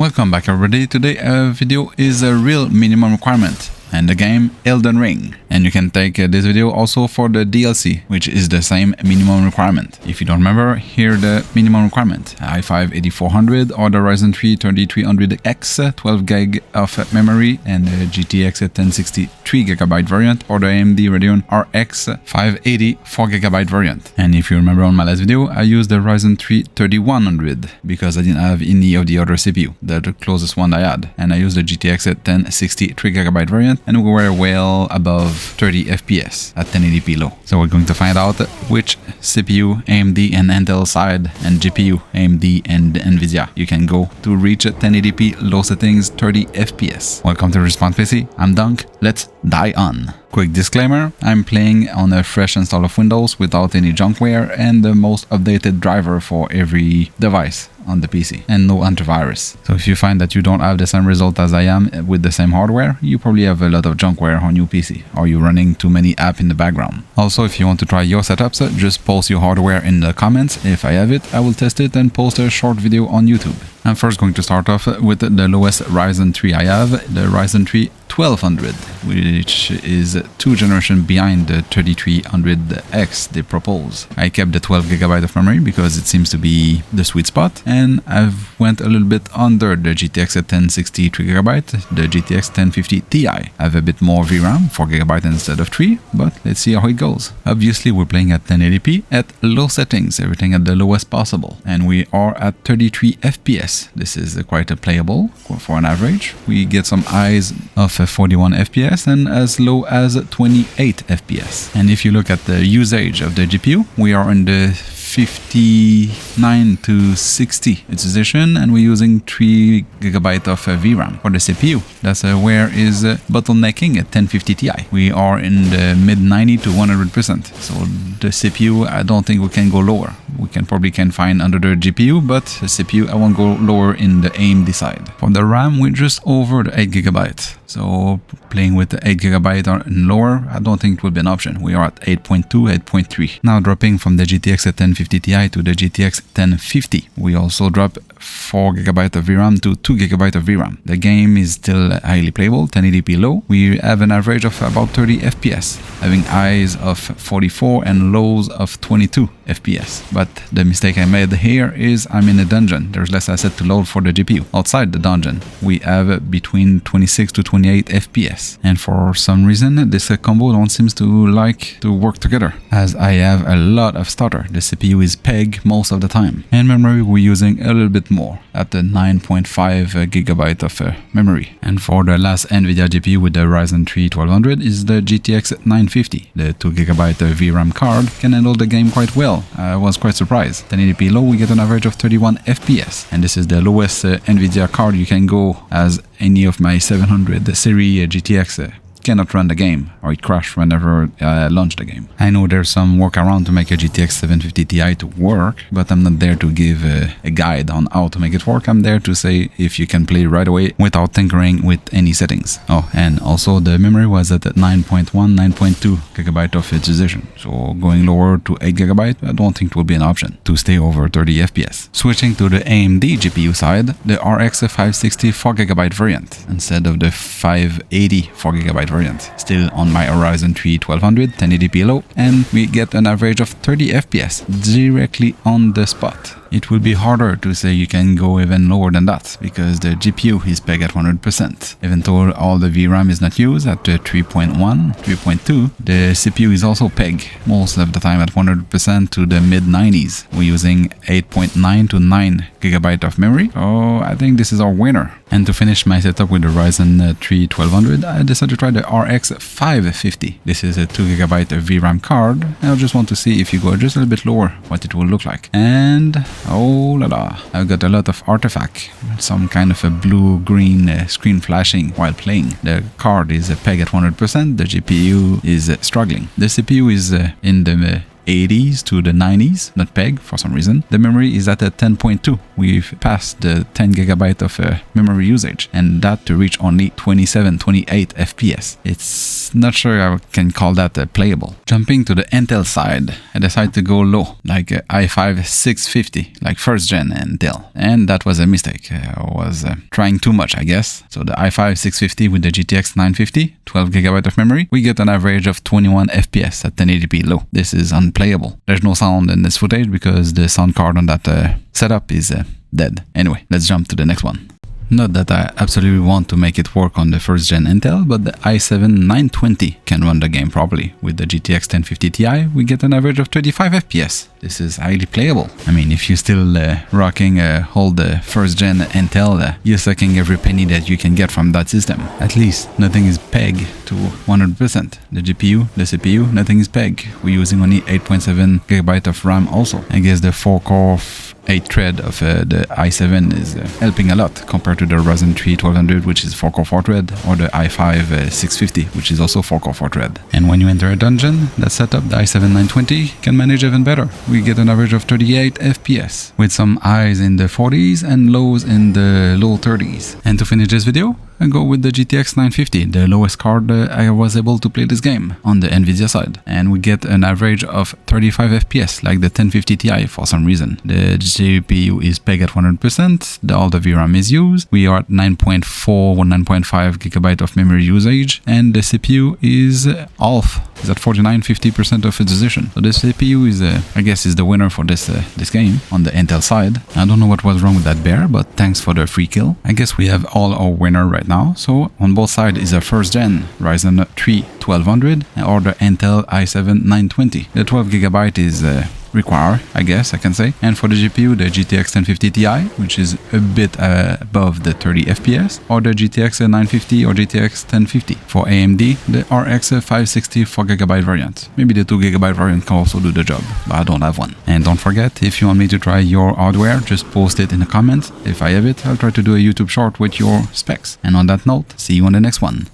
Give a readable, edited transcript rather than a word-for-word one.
Welcome back everybody. Today video is a real minimum requirement and the game Elden Ring. And you can take this video also for the DLC, which is the same minimum requirement. If you don't remember, here the minimum requirement: i5-8400 or the Ryzen 3 3300X 12 gig of memory and the GTX 1060 3GB variant or the AMD Radeon RX580 4GB variant. And if you remember on my last video, I used the Ryzen 3 3100 because I didn't have any of the other CPU, the closest one I had, and I used the GTX 1060 3GB variant, and we were well above 30 FPS at 1080p low. So we're going to find out which CPU, AMD and Intel side, and GPU, AMD and Nvidia you can go to reach 1080p low settings 30 FPS. Welcome to Respawn PC, I'm Dunk, let's dive on. Quick disclaimer, I'm playing on a fresh install of Windows without any junkware and the most updated driver for every device on the PC and no antivirus. So if you find that you don't have the same result as I am with the same hardware, you probably have a lot of junkware on your PC or you're running too many apps in the background. Also, if you want to try your setups, just post your hardware in the comments. If I have it, I will test it and post a short video on YouTube. I'm first going to start off with the lowest Ryzen 3 I have, the Ryzen 3 1200, which is 2 generations behind the 3300X they propose. I kept the 12GB of memory because it seems to be the sweet spot, and I've went a little bit under the GTX 1060 3GB, the GTX 1050 Ti. I have a bit more VRAM, 4GB instead of 3, but let's see how it goes. Obviously we're playing at 1080p at low settings, everything at the lowest possible, and we are at 33 FPS. This is quite playable for an average. We get some highs of 41 FPS and as low as 28 FPS. And if you look at the usage of the GPU, we are in the 59 to 60 utilization, and we're using 3GB of VRAM. For the CPU, that's where is bottlenecking at 1050 Ti. We are in the mid 90 to 100%. So the CPU, I don't think we can go lower. We probably can find under the GPU, but the CPU I won't go lower in the AMD side. For the RAM, we're just over the 8GB. So playing with the 8GB or lower, I don't think it will be an option. We are at 8.2, 8.3. Now dropping from the GTX 1050 Ti to the GTX 1050. We also drop 4GB of VRAM to 2GB of VRAM. The game is still highly playable, 1080p low. We have an average of about 30 FPS, having highs of 44 and lows of 22 FPS. But the mistake I made here is I'm in a dungeon. There's less asset to load for the GPU. Outside the dungeon, we have between 26 to 28 FPS. And for some reason, this combo don't seem to like to work together, as I have a lot of stutter. The CPU is peg most of the time. And memory, we're using a little bit more at the 9.5GB of memory. And for the last Nvidia GPU with the Ryzen 3 1200 is the GTX 950. The 2GB VRAM card can handle the game quite well. I was quite surprised. 1080p low, we get an average of 31 FPS. And this is the lowest Nvidia card you can go, as any of my 700 series GTX cannot run the game, or it crashed whenever I launch the game. I know there's some workaround to make a GTX 750 Ti to work, but I'm not there to give a guide on how to make it work. I'm there to say if you can play right away without tinkering with any settings. Oh, and also the memory was at 9.1, 9.2GB of utilization. So going lower to 8GB, I don't think it will be an option to stay over 30 FPS. Switching to the AMD GPU side, the RX560 4GB variant instead of the 580 4GB variant. Still on my Ryzen 3 1200, 1080p low, and we get an average of 30 FPS directly on the spot. It will be harder to say you can go even lower than that because the GPU is pegged at 100%. Even though all the VRAM is not used at 3.1, 3.2, the CPU is also pegged most of the time at 100% to the mid 90s. We're using 8.9 to 9GB of memory, so I think this is our winner. And to finish my setup with the Ryzen 3 1200, I decided to try the RX550. This is a 2GB VRAM card, and I just want to see if you go just a little bit lower, what it will look like. And oh la la, I've got a lot of artifact, some kind of a blue-green screen flashing while playing. The card is pegged at 100%, the GPU is struggling. The CPU is in the 80s to the 90s, not peg for some reason. The memory is at a 10.2. We've passed the 10 gigabyte of memory usage, and that to reach only 27, 28 FPS. It's not sure I can call that playable. Jumping to the Intel side, I decided to go low, like i5 650, like first gen Intel, and that was a mistake. I was trying too much, I guess. So the i5 650 with the GTX 950, 12 gigabyte of memory, we get an average of 21 FPS at 1080p low. This is unplayable. There's no sound in this footage because the sound card on that setup is dead. Anyway, let's jump to the next one. Not that I absolutely want to make it work on the first gen Intel, but the i7-920 can run the game properly. With the GTX 1050 Ti, we get an average of 35 FPS. This is highly playable. I mean, if you're still rocking old first gen Intel, you're sucking every penny that you can get from that system. At least, nothing is peg to 100%. The GPU, the CPU, nothing is peg. We're using only 8.7 GB of RAM also. I guess the 4-core 8-thread of the i7 is helping a lot compared to the Ryzen 3 1200, which is 4-core 4-thread, or the i5 650, which is also 4-core 4-thread. And when you enter a dungeon, that setup, the i7-920, can manage even better. We get an average of 38 FPS, with some highs in the 40s and lows in the low 30s. And to finish this video, I go with the GTX 950, the lowest card I was able to play this game on the Nvidia side. And we get an average of 35 FPS, like the 1050 Ti for some reason. The GPU is peg at 100%, all the VRAM is used. We are at 9.4 or 9.5 gigabyte of memory usage, and the CPU is half. Is at 49-50% of its decision. So the CPU is, I guess, is the winner for this game on the Intel side. I don't know what was wrong with that bear, but thanks for the free kill. I guess we have all our winner right now. So on both sides is a first gen Ryzen 3 1200 or the Intel i7-920. The 12 gigabyte is require, I guess I can say. And for the GPU, the GTX 1050 Ti, which is a bit above the 30 FPS, or the GTX 950 or GTX 1050. For AMD, the RX560 4GB variant. Maybe the 2GB variant can also do the job, but I don't have one. And don't forget, if you want me to try your hardware, just post it in the comments. If I have it, I'll try to do a YouTube short with your specs. And on that note, see you on the next one.